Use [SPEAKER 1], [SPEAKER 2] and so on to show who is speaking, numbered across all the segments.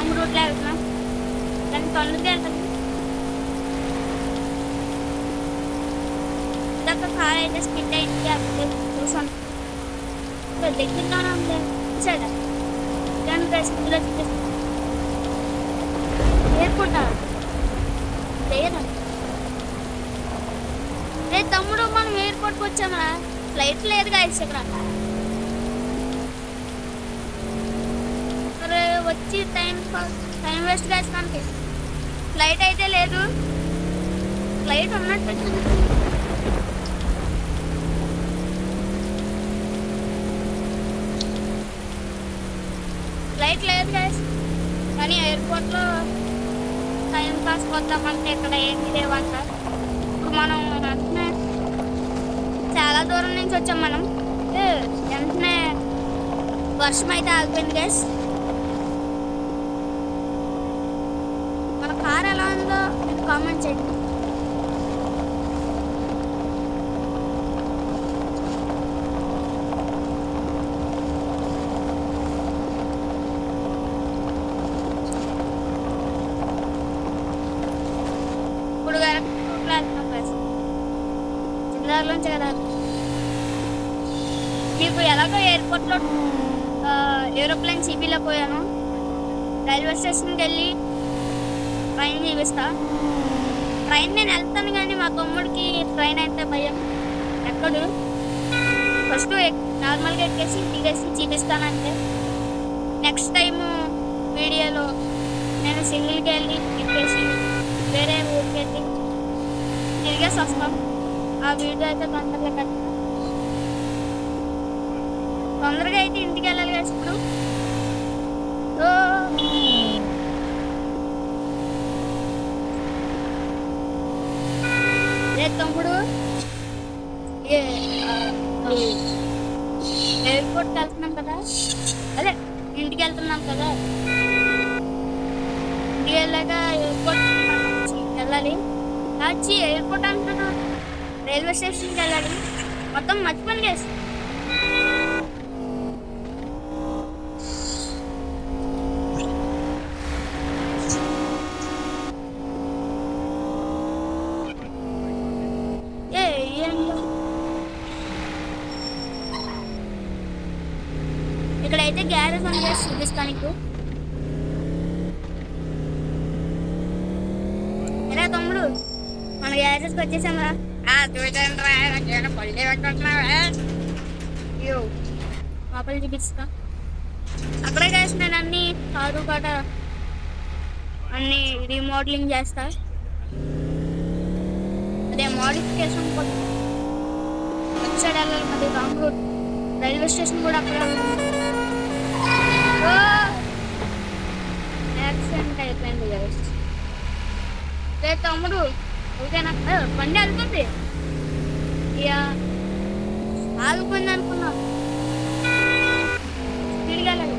[SPEAKER 1] Wrong రూట్లో వెళ్తున్నాం కానీ తొందరగా వెళ్తాం. ఇందాక కార్ అయితే స్కిడ్ అయింది, అప్పుడు చూసాను దగ్గరలోనే ఉంది చూసాడా కానీ స్కిడ్లో చూపిస్తాను. ఎయిర్పోర్ట్ లేదా రే తమ్ముడు, మనం ఎయిర్పోర్ట్కి వచ్చామా? ఫ్లైట్ లేదు గాయస్ ఇక్కడ. మరి వచ్చి టైం వేస్ట్ గాయస్ మనకి. ఫ్లైట్ అయితే లేదు, ఫ్లైట్ ఉన్నట్టు ఫ్లైట్ లేదు గాయస్. కానీ ఎయిర్పోర్ట్లో టైం పాస్ వద్దామంటే ఇక్కడ ఏమీ లేవంట. ఇప్పుడు మనం వెంటనే చాలా దూరం నుంచి వచ్చాం, మనం వెంటనే వర్షం అయితే ఆగిపోయింది గైస్. మన కార్ ఎలా ఉందో మీరు కామెంట్ చేయండి. ఇప్పుడు చిన్నదారులోంచి కదా మీకు ఎలాగో ఎయిర్పోర్ట్లో ఏరోప్లేన్ సిబిలో పోయాను. రైల్వే స్టేషన్కి వెళ్ళి ట్రైన్ చూపిస్తా. ట్రైన్ నేను వెళ్తాను కానీ మా తమ్ముడికి ట్రైన్ అయితే భయం, ఎక్కడు. ఫస్ట్ నార్మల్గా ఎక్కేసి దిగేసి చూపిస్తానంటే నెక్స్ట్ టైము వీడియోలో నేను సింగిల్కి వెళ్ళి ఎక్కేసి వేరే ఊరికి వెళ్ళి తిరిగేసి వస్తాం. ఆ వీడియో అయితే తొందరగా కట్టాను. తొందరగా అయితే ఇంటికి వెళ్ళాలి కదా ఇప్పుడు. తమ్ముడు ఎయిర్పోర్ట్కి వెళ్తున్నాం కదా, అదే ఇంటికి వెళ్తున్నాం కదా. ఇంటికి వెళ్ళాక ఎయిర్పోర్ట్ వెళ్ళాలి. వచ్చి ఎయిర్పోర్ట్ అంటున్నాను, రైల్వే స్టేషన్కి వెళ్ళాలి. మొత్తం మర్చిపోయింది చేసి ఇక్కడైతే గ్యారేజ్ అని చేసి చూపిస్తాను నీకు. ఎలా తమ్ముడు మన గ్యారేజ్కి వచ్చేసామా? లోపల చూపిస్తా. అక్కడే చేసి నేను అన్ని కారు కాట అన్ని రీమోడలింగ్ చేస్తా. అదే మోడిఫికేషన్ సైడ్ వెళ్ళాలి. మరి రాంగ్ రూట్ రైల్వే స్టేషన్ కూడా అక్కడ యాక్సిడెంట్ అయిపోయింది కదా. రే తమ్ముడు ఓకేనా? బండి వెళ్తుంది, ఇక ఆగిపోయింది అనుకున్నాం. స్పీడ్గా వెళ్ళాలి.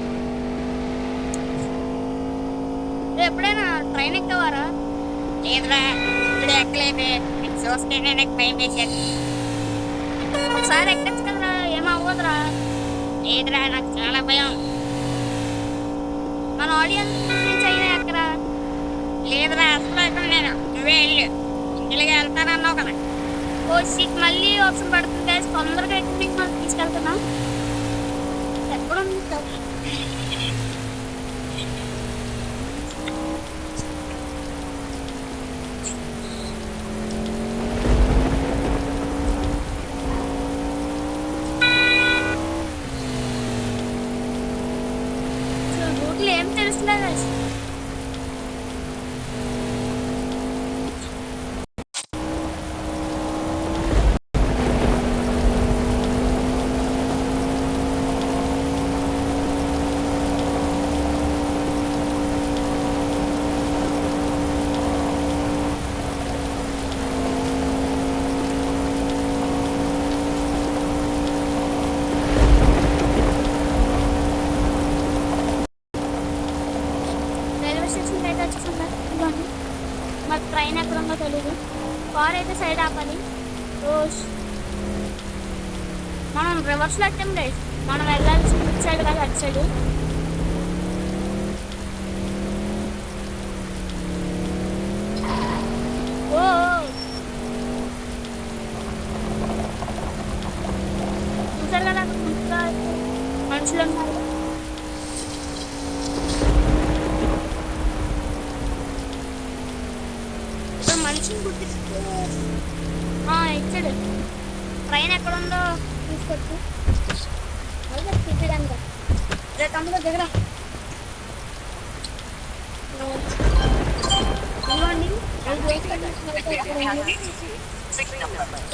[SPEAKER 1] ఎప్పుడైనా ట్రైన్ ఎక్కవారా?
[SPEAKER 2] లేదురా, ఇప్పుడు ఎక్కలేదు. చూస్తే నేను భయం వేసాను.
[SPEAKER 1] ఒకసారి ఎక్కచ్చు కదరా, ఏమవ్వదురా.
[SPEAKER 2] లేదురా, నాకు చాలా భయం.
[SPEAKER 1] మన ఆడియన్స్ నుంచి అయినా ఎక్కరా?
[SPEAKER 2] లేదురా, అసలు ఎక్కడ నేను. నువ్వే వెళ్ళు, ఇంటికి వెళ్తానన్నావు కదా.
[SPEAKER 1] ఓ సీట్ మళ్ళీ ఆప్షన్ పడుతుంది గైస్. తొందరగా ఎక్కడ మనం తీసుకెళ్తున్నాం. ఎక్కడుంది రూట్లు ఏం తెలుసులే గైస్. మరి ట్రైన్ ఎక్కడ ఉందో తెలీదు. కార్ అయితే సైడ్ ఆపాలి. మనం రివర్స్లో వచ్చాం గైస్. మనం వెళ్ళాల్సిన ఇటు సైడ్ కాదు, అటు సైడ్. మనుషులు ఉన్నారు. ఇప్పుడు మనిషిని గుర్తిస్తే ఇచ్చాడు. ట్రైన్ ఎక్కడ ఉందో తీసుకొచ్చి తిప్పడానికి. రే తమ్ముడు దగ్గర ఇవ్వండి.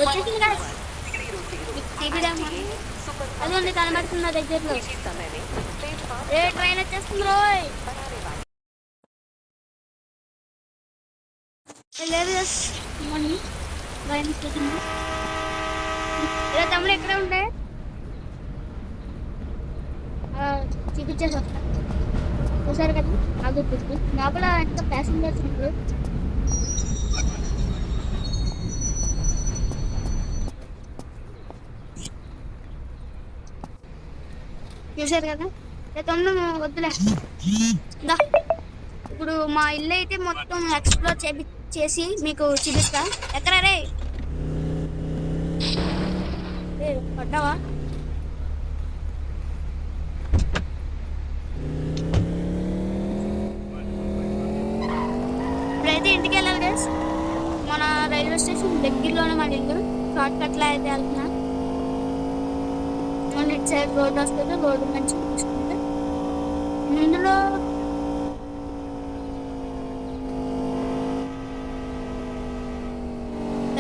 [SPEAKER 1] వచ్చేసింది కదా తిప్పడానికి. అదిగోండి కనబడుతుంది నా దగ్గరలో. ఏ ట్రైన్ వచ్చేస్తుంది రోయ్. లేదు ట్రైన్ వచ్చేసింది. ఇలా తమ్ముడు ఎక్కడ ఉంటే చూపించేసి వస్తా. చూసారు కదా అది లోపల ఎంత ప్యాసింజర్స్ ఉంటారు. చూసారు కదా తమ్ముడు వద్దులే. ఇప్పుడు మా ఇల్లు అయితే మొత్తం ఎక్స్ప్లోర్ చేసి మీకు చూపిస్తా. ఎక్కడ రే పడ్డావా? ఇప్పుడైతే ఇంటికి వెళ్ళాలి గైస్. మన రైల్వే స్టేషన్ దగ్గరలోనే మన ఇల్లు. షార్ట్ కట్లో అయితే వెళ్తున్నా. మన ఇటు సైడ్ రోడ్డు వస్తుంది. రోడ్డు మంచిగా తీసుకుంటే ఇందులో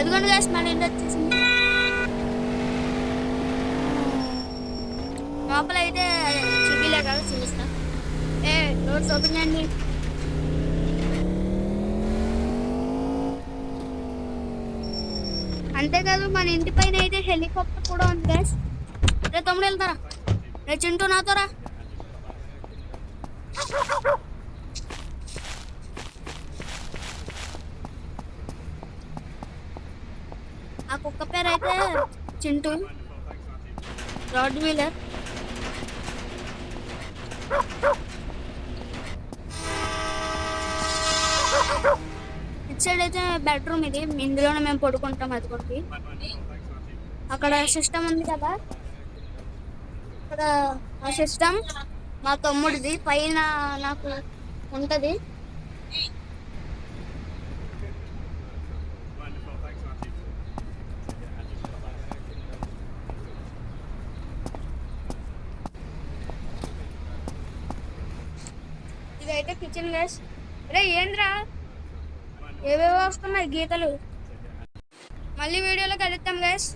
[SPEAKER 1] ఎదుగుండి గైస్ మన ఇల్లు వచ్చేసింది. లోపల అయితే చూపిలే కదా చూపిస్తా. డోర్స్ ఓపెన్ చేయండి. అంతేకాదు మన ఇంటి పైన అయితే హెలికాప్టర్ కూడా ఉంది గైస్. రే తమ్ముడు వెళ్తారా? రే చింటూ నాతో రా. ఆ కుక్క పేరు అయితే చింటూ, రాడ్ వీలర్. ఇటు సైడ్ అయితే బెడ్రూమ్. ఇది ఇందులోనే మేము పడుకుంటాం. అదిగోండి అక్కడ సిస్టమ్ ఉంది కదా. అక్కడ ఆ సిస్టమ్ మా తమ్ముడిది. పైన నాకు ఉంటుంది. ఇదైతే కిచెన్ గ్యాస్. రే ఏంద్రా ఏవేవో వస్తున్నాయి గీతలు. మళ్ళీ వీడియోలో కలుద్దాం గ్యాస్.